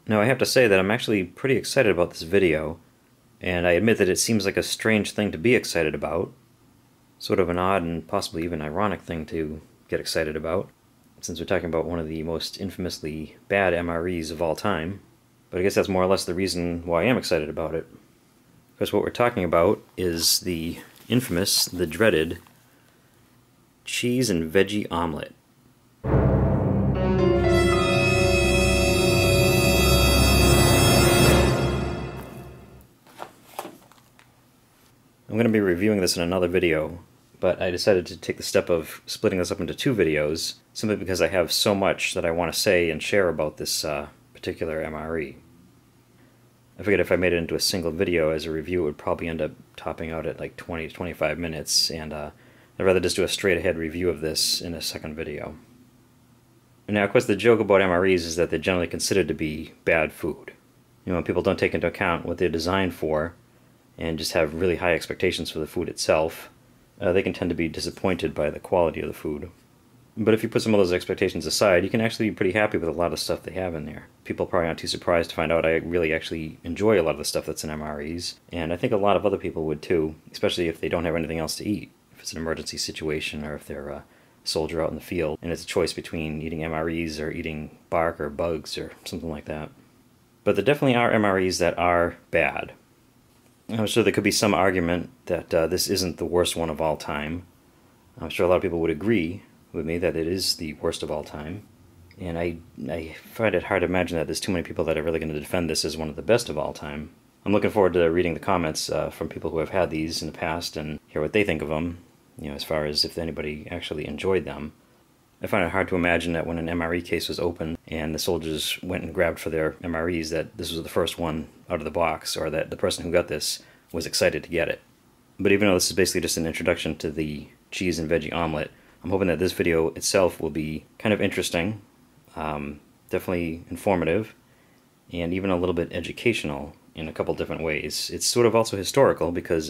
Now I have to say that I'm actually pretty excited about this video, and I admit that it seems like a strange thing to be excited about. Sort of an odd and possibly even ironic thing to get excited about, since we're talking about one of the most infamously bad MREs of all time. But I guess that's more or less the reason why I am excited about it. Because what we're talking about is the infamous, the dreaded, cheese and veggie omelet. I'm going to be reviewing this in another video, but I decided to take the step of splitting this up into two videos, simply because I have so much that I want to say and share about this particular MRE. I figured if I made it into a single video as a review, it would probably end up topping out at like 20 to 25 minutes, and I'd rather just do a straight-ahead review of this in a second video. Now, of course, the joke about MREs is that they're generally considered to be bad food. You know, when people don't take into account what they're designed for, and just have really high expectations for the food itself, they can tend to be disappointed by the quality of the food. But if you put some of those expectations aside, you can actually be pretty happy with a lot of stuff they have in there. People probably aren't too surprised to find out I really actually enjoy a lot of the stuff that's in MREs, and I think a lot of other people would too, especially if they don't have anything else to eat. If it's an emergency situation, or if they're a soldier out in the field, and it's a choice between eating MREs or eating bark or bugs or something like that. But there definitely are MREs that are bad. I'm sure there could be some argument that this isn't the worst one of all time. I'm sure a lot of people would agree with me that it is the worst of all time. And I find it hard to imagine that there's too many people that are really going to defend this as one of the best of all time. I'm looking forward to reading the comments from people who have had these in the past and hear what they think of them, you know, as far as if anybody actually enjoyed them. I find it hard to imagine that when an MRE case was opened and the soldiers went and grabbed for their MREs, that this was the first one out of the box, or that the person who got this was excited to get it. But even though this is basically just an introduction to the cheese and veggie omelet, I'm hoping that this video itself will be kind of interesting, definitely informative, and even a little bit educational in a couple different ways. It's sort of also historical because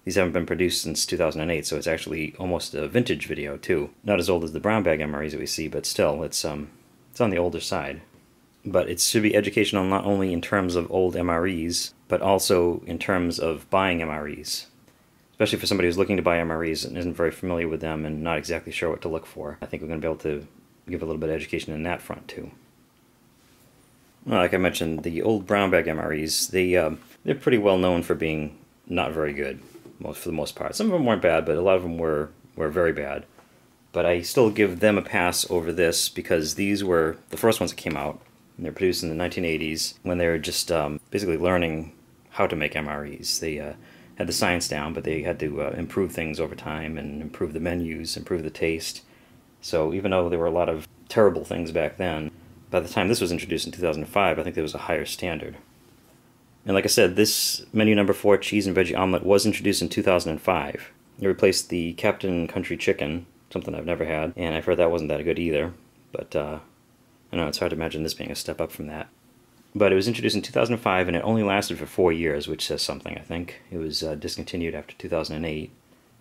these haven't been produced since 2008, so it's actually almost a vintage video too. Not as old as the brown bag MREs that we see, but still, it's on the older side. But it should be educational not only in terms of old MREs, but also in terms of buying MREs. Especially for somebody who's looking to buy MREs and isn't very familiar with them and not exactly sure what to look for. I think we're going to be able to give a little bit of education in that front too. Well, like I mentioned, the old brown bag MREs, they're pretty well known for being not very good. For the most part. Some of them weren't bad, but a lot of them were very bad. But I still give them a pass over this because these were the first ones that came out. And they're produced in the 1980s when they were just basically learning how to make MREs. They had the science down, but they had to improve things over time and improve the menus, improve the taste. So even though there were a lot of terrible things back then, by the time this was introduced in 2005, I think there was a higher standard. And like I said, this menu number 4 cheese and veggie omelet was introduced in 2005. It replaced the Captain Country Chicken, something I've never had, and I've heard that wasn't that good either. But I know it's hard to imagine this being a step up from that. But it was introduced in 2005, and it only lasted for 4 years, which says something, I think. It was discontinued after 2008,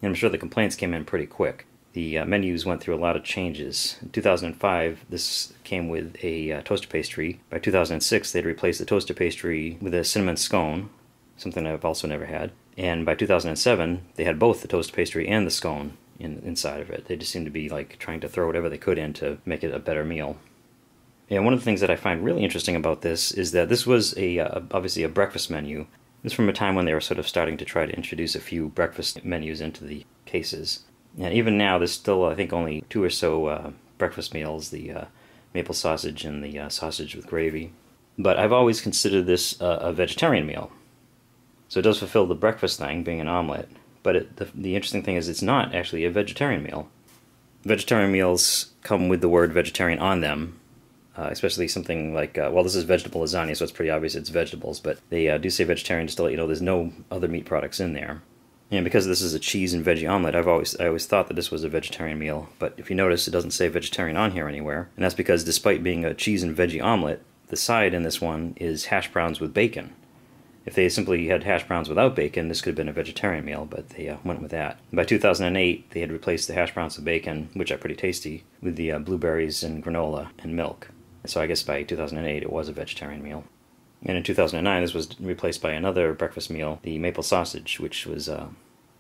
and I'm sure the complaints came in pretty quick. The menus went through a lot of changes. In 2005, this came with a toaster pastry. By 2006, they'd replaced the toaster pastry with a cinnamon scone, something I've also never had. And by 2007, they had both the toaster pastry and the scone inside of it. They just seemed to be like trying to throw whatever they could in to make it a better meal. And one of the things that I find really interesting about this is that this was obviously a breakfast menu. This is from a time when they were sort of starting to try to introduce a few breakfast menus into the cases. And even now, there's still, I think, only 2 or so breakfast meals, the maple sausage and the sausage with gravy. But I've always considered this a vegetarian meal. So it does fulfill the breakfast thing, being an omelet, but the interesting thing is it's not actually a vegetarian meal. Vegetarian meals come with the word vegetarian on them, especially something like, well, this is vegetable lasagna, so it's pretty obvious it's vegetables, but they do say vegetarian just to let you know there's no other meat products in there. And because this is a cheese and veggie omelet, I always thought that this was a vegetarian meal, but if you notice, it doesn't say vegetarian on here anywhere, and that's because despite being a cheese and veggie omelet, the side in this one is hash browns with bacon. If they simply had hash browns without bacon, this could have been a vegetarian meal, but they went with that. By 2008, they had replaced the hash browns with bacon, which are pretty tasty, with the blueberries and granola and milk. So I guess by 2008 it was a vegetarian meal. And in 2009 this was replaced by another breakfast meal, the maple sausage, which was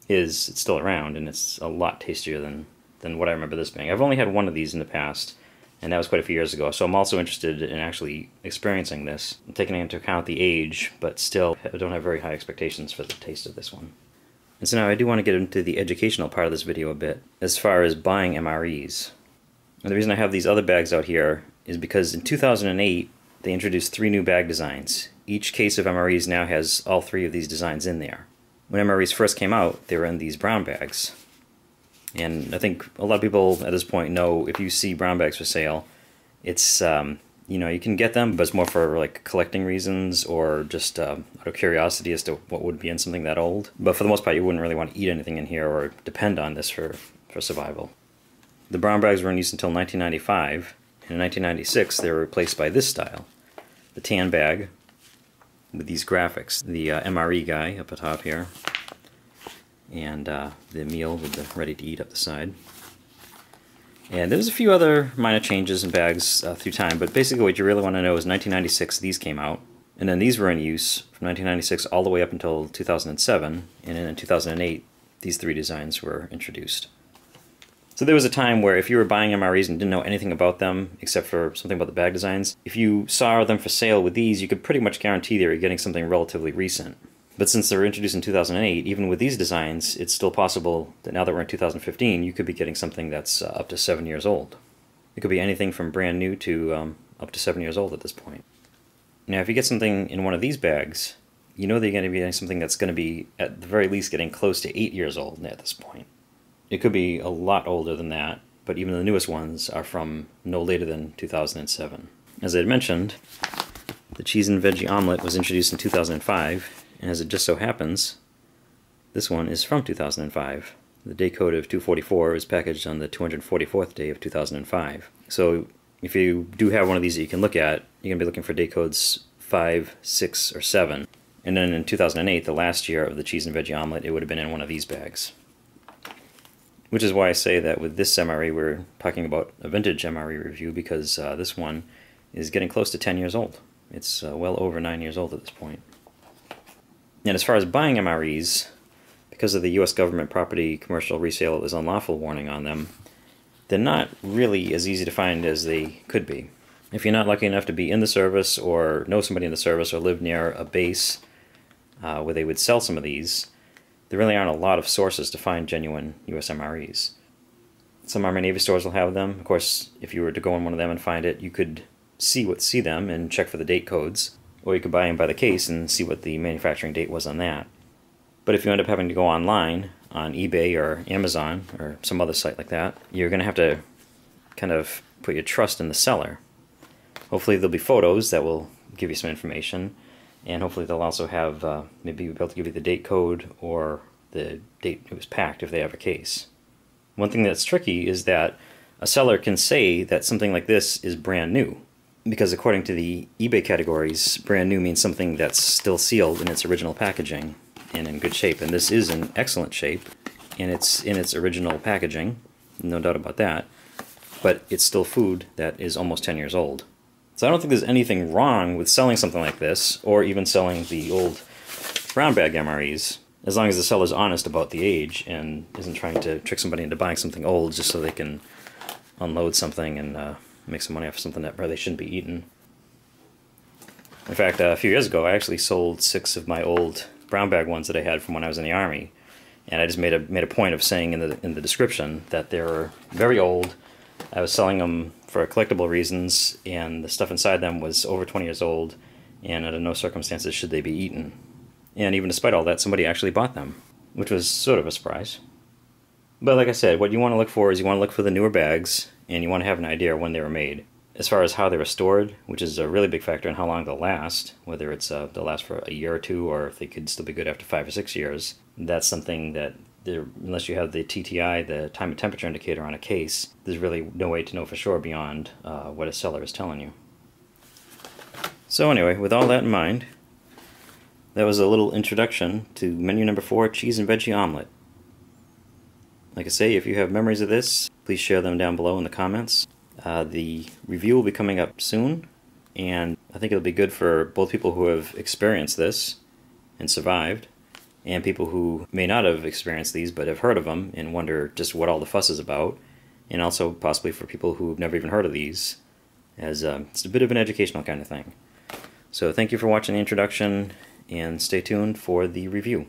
it's still around, and it's a lot tastier than what I remember this being. I've only had one of these in the past, and that was quite a few years ago, so I'm also interested in actually experiencing this, taking into account the age, but still I don't have very high expectations for the taste of this one. And so now I do want to get into the educational part of this video a bit, as far as buying MREs. And the reason I have these other bags out here is because in 2008 they introduced 3 new bag designs. Each case of MREs now has all 3 of these designs in there. When MREs first came out, they were in these brown bags. And I think a lot of people at this point know if you see brown bags for sale, it's, you know, you can get them, but it's more for like collecting reasons or just out of curiosity as to what would be in something that old. But for the most part, you wouldn't really want to eat anything in here or depend on this for survival. The brown bags were in use until 1995, and in 1996 they were replaced by this style. The tan bag with these graphics, the MRE guy up atop here, and the meal with the ready-to-eat up the side. And there's a few other minor changes in bags through time, but basically what you really want to know is 1996 these came out, and then these were in use from 1996 all the way up until 2007, and then in 2008 these 3 designs were introduced. So there was a time where if you were buying MREs and didn't know anything about them except for something about the bag designs, if you saw them for sale with these, you could pretty much guarantee they were getting something relatively recent. But since they were introduced in 2008, even with these designs, it's still possible that now that we're in 2015, you could be getting something that's up to 7 years old. It could be anything from brand new to up to 7 years old at this point. Now if you get something in one of these bags, you know that you're going to be getting something that's going to be at the very least getting close to 8 years old at this point. It could be a lot older than that, but even the newest ones are from no later than 2007. As I had mentioned, the cheese and veggie omelet was introduced in 2005, and as it just so happens, this one is from 2005. The day code of 244 is packaged on the 244th day of 2005. So if you do have one of these that you can look at, you're going to be looking for day codes 5, 6, or 7. And then in 2008, the last year of the cheese and veggie omelet, it would have been in one of these bags. Which is why I say that with this MRE we're talking about a vintage MRE review, because this one is getting close to 10 years old. It's well over 9 years old at this point. And as far as buying MREs, because of the US government property commercial resale is unlawful warning on them, they're not really as easy to find as they could be. If you're not lucky enough to be in the service or know somebody in the service or live near a base where they would sell some of these, there really aren't a lot of sources to find genuine US MREs. Some Army Navy stores will have them. Of course, if you were to go in one of them and find it, you could see them and check for the date codes. Or you could buy them by the case and see what the manufacturing date was on that. But if you end up having to go online, on eBay or Amazon or some other site like that, you're going to have to kind of put your trust in the seller. Hopefully there'll be photos that will give you some information, and hopefully they'll also have, maybe be able to give you the date code or the date it was packed if they have a case. One thing that's tricky is that a seller can say that something like this is brand new, because according to the eBay categories, brand new means something that's still sealed in its original packaging and in good shape. And this is in excellent shape, and it's in its original packaging, no doubt about that, but it's still food that is almost 10 years old. So I don't think there's anything wrong with selling something like this, or even selling the old brown bag MREs, as long as the seller's honest about the age and isn't trying to trick somebody into buying something old just so they can unload something and make some money off of something that really shouldn't be eaten. In fact, a few years ago I actually sold 6 of my old brown bag ones that I had from when I was in the Army, and I just made a point of saying in the description that they were very old. I was selling them for collectible reasons, and the stuff inside them was over 20 years old, and under no circumstances should they be eaten. And even despite all that, somebody actually bought them, which was sort of a surprise. But like I said, what you want to look for is you want to look for the newer bags, and you want to have an idea when they were made. As far as how they were stored, which is a really big factor in how long they'll last, whether it's they'll last for a year or two, or if they could still be good after 5 or 6 years, that's something that, unless you have the TTI, the time and temperature indicator on a case, there's really no way to know for sure beyond what a seller is telling you. So anyway, with all that in mind, that was a little introduction to menu number 4, cheese and veggie omelet. Like I say, if you have memories of this, please share them down below in the comments. The review will be coming up soon, and I think it'll be good for both people who have experienced this and survived, and people who may not have experienced these but have heard of them and wonder just what all the fuss is about, and also possibly for people who've never even heard of these, as it's a bit of an educational kind of thing. So thank you for watching the introduction, and stay tuned for the review.